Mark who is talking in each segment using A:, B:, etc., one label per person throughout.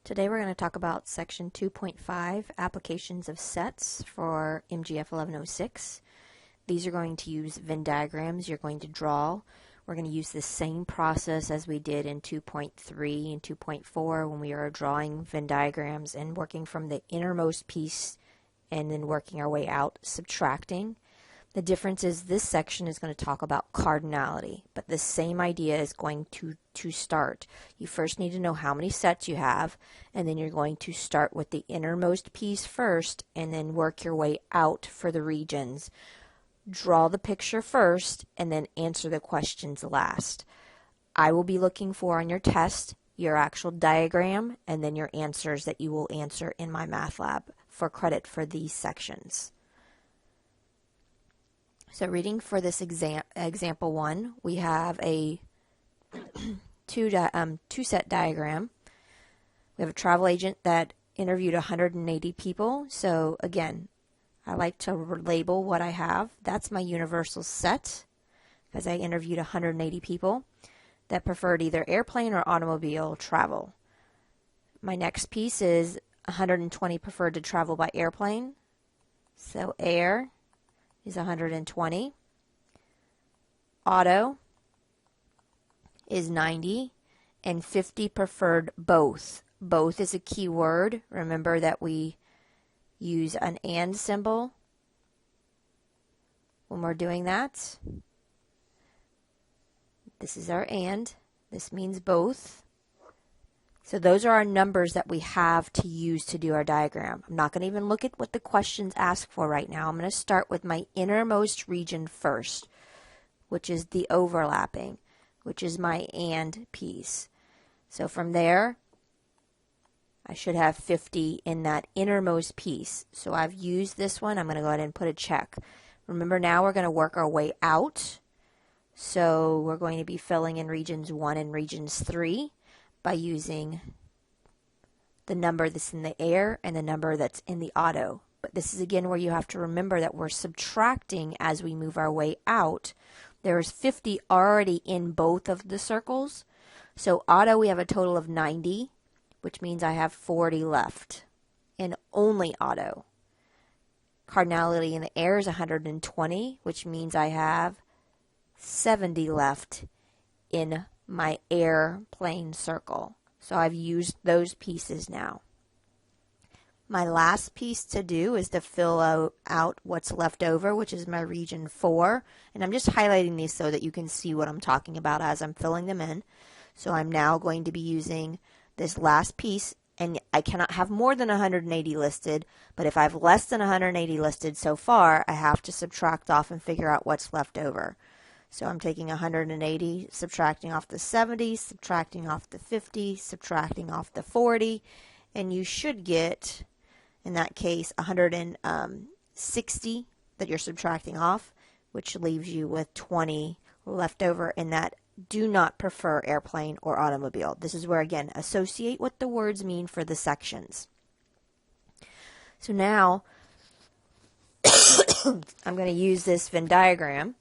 A: Today we're going to talk about section 2.5, applications of sets for MGF 1106. These are going to use Venn diagrams you're going to draw. We're going to use the same process as we did in 2.3 and 2.4 when we were drawing Venn diagrams and working from the innermost piece and then working our way out, subtracting. The difference is this section is going to talk about cardinality, but the same idea is going to start. You first need to know how many sets you have, and then you're going to start with the innermost piece first and then work your way out for the regions. Draw the picture first and then answer the questions last. I will be looking for on your test your actual diagram and then your answers that you will answer in my math lab for credit for these sections. So reading for this example 1, we have a two-set diagram. We have a travel agent that interviewed 180 people. So again, I like to label what I have. That's my universal set because I interviewed 180 people that preferred either airplane or automobile travel. My next piece is 120 preferred to travel by airplane. So air is 120. Auto is 90, and 50 preferred both. Both is a key word. Remember that we use an and symbol when we're doing that. This is our and. This means both. So those are our numbers that we have to use to do our diagram. I'm not going to even look at what the questions ask for right now. I'm going to start with my innermost region first, which is the overlapping, which is my and piece. So from there, I should have 50 in that innermost piece. So I've used this one. I'm going to go ahead and put a check. Remember, now we're going to work our way out. So we're going to be filling in regions 1 and regions 3. By using the number that's in the air and the number that's in the auto. But this is again where you have to remember that we're subtracting as we move our way out. There's 50 already in both of the circles. So auto, we have a total of 90, which means I have 40 left in only auto. Cardinality in the air is 120, which means I have 70 left in my airplane circle. So I've used those pieces now. My last piece to do is to fill out what's left over, which is my region 4. And I'm just highlighting these so that you can see what I'm talking about as I'm filling them in. So I'm now going to be using this last piece, and I cannot have more than 180 listed, but if I have less than 180 listed so far, I have to subtract off and figure out what's left over. So I'm taking 180, subtracting off the 70, subtracting off the 50, subtracting off the 40, and you should get, in that case, 160 that you're subtracting off, which leaves you with 20 left over in that do not prefer airplane or automobile. This is where, again, associate what the words mean for the sections. So now, I'm going to use this Venn diagram.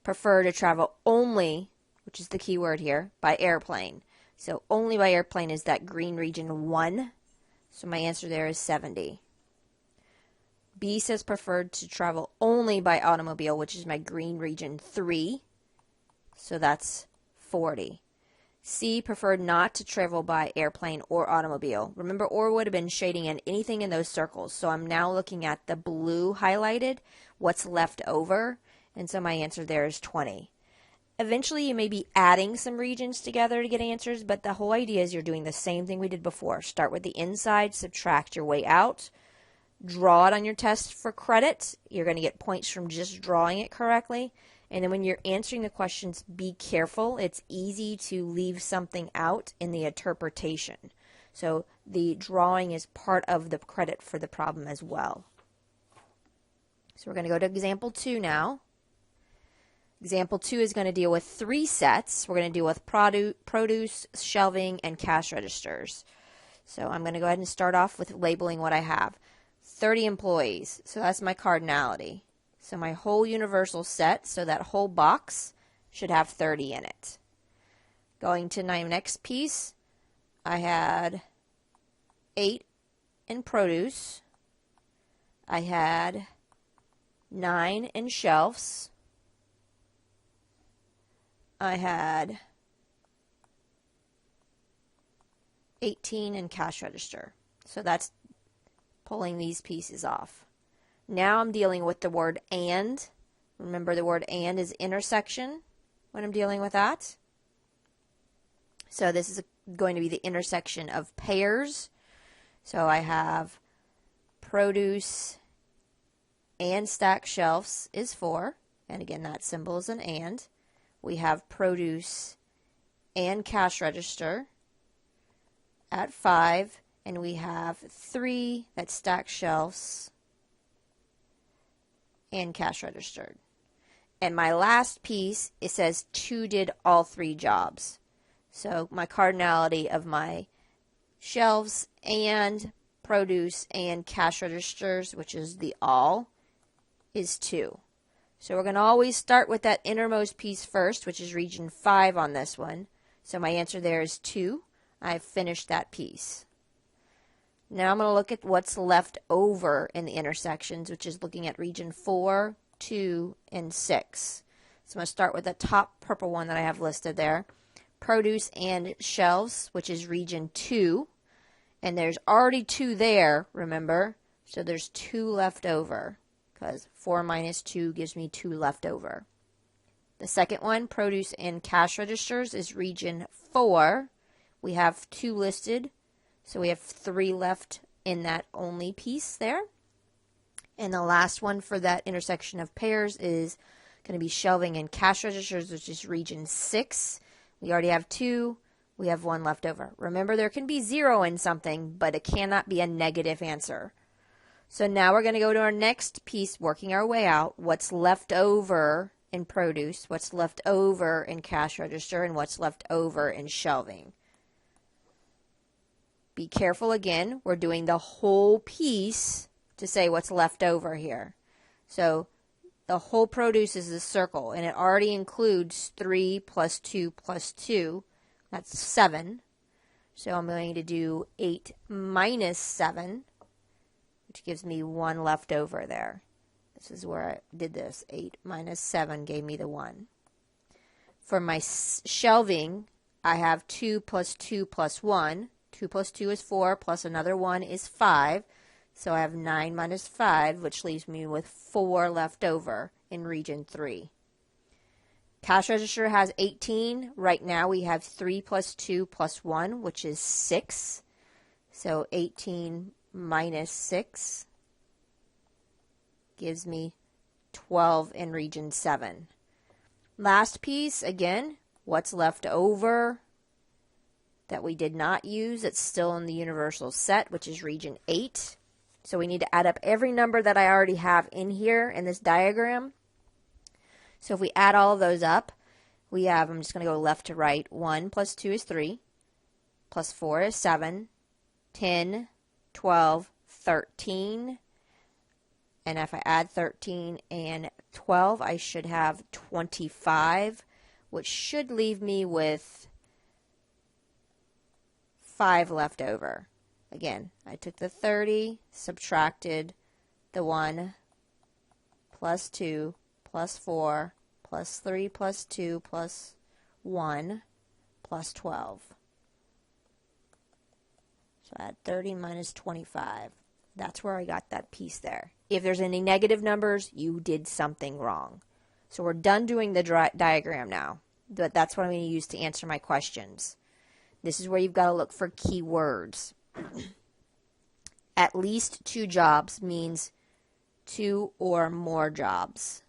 A: Prefer to travel only, which is the key word here, by airplane. So only by airplane is that green region 1. So my answer there is 70. B says preferred to travel only by automobile, which is my green region 3. So that's 40. C preferred not to travel by airplane or automobile. Remember, or would have been shading in anything in those circles. So I'm now looking at the blue highlighted, what's left over. And so my answer there is 20. Eventually, you may be adding some regions together to get answers, but the whole idea is you're doing the same thing we did before. Start with the inside, subtract your way out, draw it on your test for credit. You're going to get points from just drawing it correctly. And then when you're answering the questions, be careful. It's easy to leave something out in the interpretation. So the drawing is part of the credit for the problem as well. So we're going to go to example 2 now. Example 2 is going to deal with 3 sets. We're going to deal with produce, shelving, and cash registers. So I'm going to go ahead and start off with labeling what I have. 30 employees, so that's my cardinality. So my whole universal set, so that whole box should have 30 in it. Going to my next piece, I had 8 in produce. I had 9 in shelves. I had 18 in cash register. So that's pulling these pieces off. Now I'm dealing with the word and. Remember, the word and is intersection when I'm dealing with that. So this is going to be the intersection of pairs. So I have produce and stack shelves is 4. And again, that symbol is an and. We have produce and cash register at 5. And we have 3 that stack shelves and cash registered. And my last piece, it says 2 did all 3 jobs. So my cardinality of my shelves and produce and cash registers, which is the all, is 2. So we're going to always start with that innermost piece first, which is region 5 on this one. So my answer there is 2. I've finished that piece. Now I'm going to look at what's left over in the intersections, which is looking at region 4, 2, and 6. So I'm going to start with the top purple one that I have listed there. Produce and shelves, which is region 2. And there's already 2 there, remember? So there's 2 left over, because 4 minus 2 gives me 2 left over. The second one, produce and cash registers, is region 4. We have 2 listed, so we have 3 left in that only piece there. And the last one for that intersection of pairs is going to be shelving and cash registers, which is region 6. We already have 2. We have 1 left over. Remember, there can be 0 in something, but it cannot be a negative answer. So now we're going to go to our next piece, working our way out. What's left over in produce, what's left over in cash register, and what's left over in shelving. Be careful again. We're doing the whole piece to say what's left over here. So the whole produce is a circle, and it already includes 3 plus 2 plus 2. That's 7. So I'm going to do 8 minus 7, which gives me 1 left over there. This is where I did this. 8 minus 7 gave me the 1. For my shelving, I have 2 plus 2 plus 1. 2 plus 2 is 4, plus another 1 is 5. So I have 9 minus 5, which leaves me with 4 left over in region 3. Cash register has 18. Right now we have 3 plus 2 plus 1, which is 6. So 18 minus 6 gives me 12 in region 7. Last piece, again, what's left over that we did not use? It's still in the universal set, which is region 8. So we need to add up every number that I already have in here in this diagram. So if we add all of those up, we have, I'm just going to go left to right, 1 plus 2 is 3, plus 4 is 7, 10, 12, 13, and if I add 13 and 12, I should have 25, which should leave me with 5 left over. Again, I took the 30, subtracted the 1, plus 2, plus 4, plus 3, plus 2, plus 1, plus 12. So I had 30 minus 25. That's where I got that piece there. If there's any negative numbers, you did something wrong. So we're done doing the diagram now. But that's what I'm going to use to answer my questions. This is where you've got to look for keywords. At least 2 jobs means 2 or more jobs.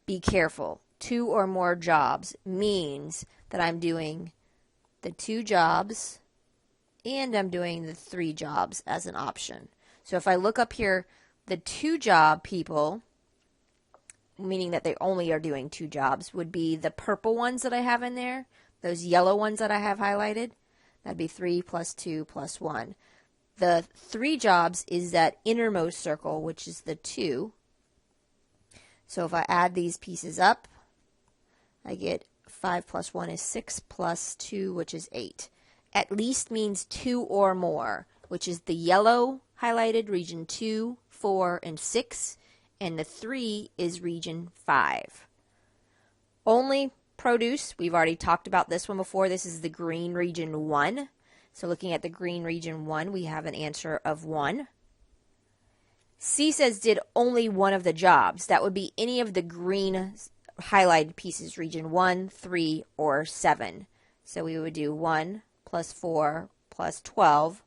A: Be careful. 2 or more jobs means that I'm doing the 2 jobs and I'm doing the 3 jobs as an option. So if I look up here, the 2 job people, meaning that they only are doing 2 jobs, would be the purple ones that I have in there. Those yellow ones that I have highlighted, that'd be 3 plus 2 plus 1. The 3 jobs is that innermost circle, which is the 2. So if I add these pieces up, I get 5 plus 1 is 6 plus 2, which is 8. At least means 2 or more, which is the yellow highlighted region 2, 4, and 6, and the 3 is region 5. Only produce, we've already talked about this one before. This is the green region 1. So looking at the green region 1, we have an answer of 1. C says did only one of the jobs. That would be any of the green highlighted pieces, region 1, 3, or 7. So we would do 1 plus 4 plus 12,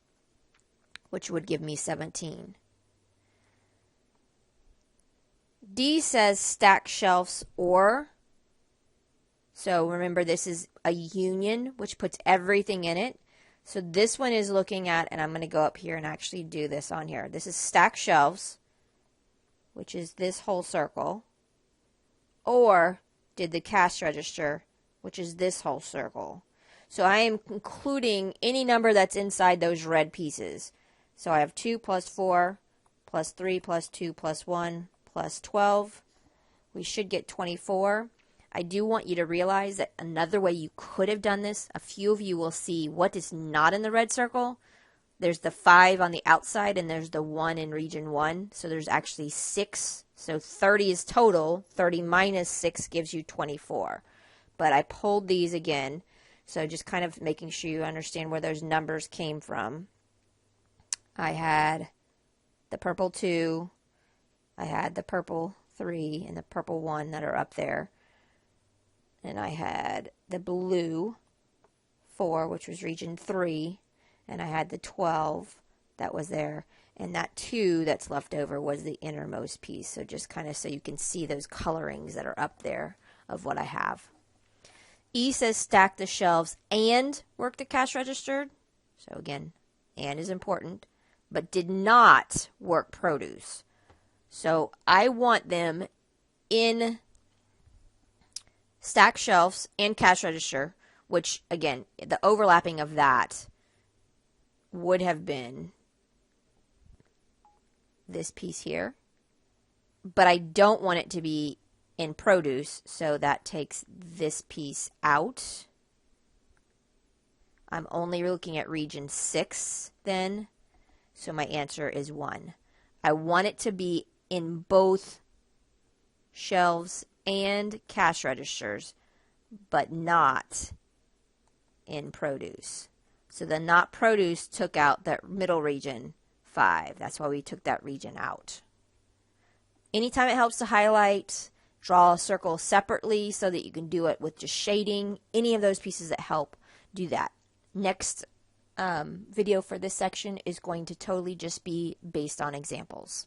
A: which would give me 17. D says stack shelves or. So remember, this is a union, which puts everything in it. So this one is looking at, and I'm going to go up here and actually do this on here. This is stack shelves, which is this whole circle, or did the cash register, which is this whole circle. So I am including any number that's inside those red pieces. So I have 2 plus 4 plus 3 plus 2 plus 1 plus 12. We should get 24. I do want you to realize that another way you could have done this, a few of you will see what is not in the red circle. There's the 5 on the outside and there's the 1 in region 1. So there's actually 6. So 30 is total. 30 minus 6 gives you 24. But I pulled these again. So just kind of making sure you understand where those numbers came from. I had the purple 2. I had the purple 3 and the purple 1 that are up there. And I had the blue 4, which was region 3, and I had the 12 that was there, and that 2 that's left over was the innermost piece. So just kind of so you can see those colorings that are up there of what I have. E says stack the shelves and work the cash register. So again, and is important, but did not work produce. So I want them in stack shelves and cash register, which again, the overlapping of that would have been this piece here. But I don't want it to be in produce, so that takes this piece out. I'm only looking at region 6 then, so my answer is 1. I want it to be in both shelves and cash registers, but not in produce. So the not produce took out that middle region 5. That's why we took that region out. Anytime it helps to highlight, draw a circle separately so that you can do it with just shading. Any of those pieces that help, do that. Next video for this section is going to totally just be based on examples.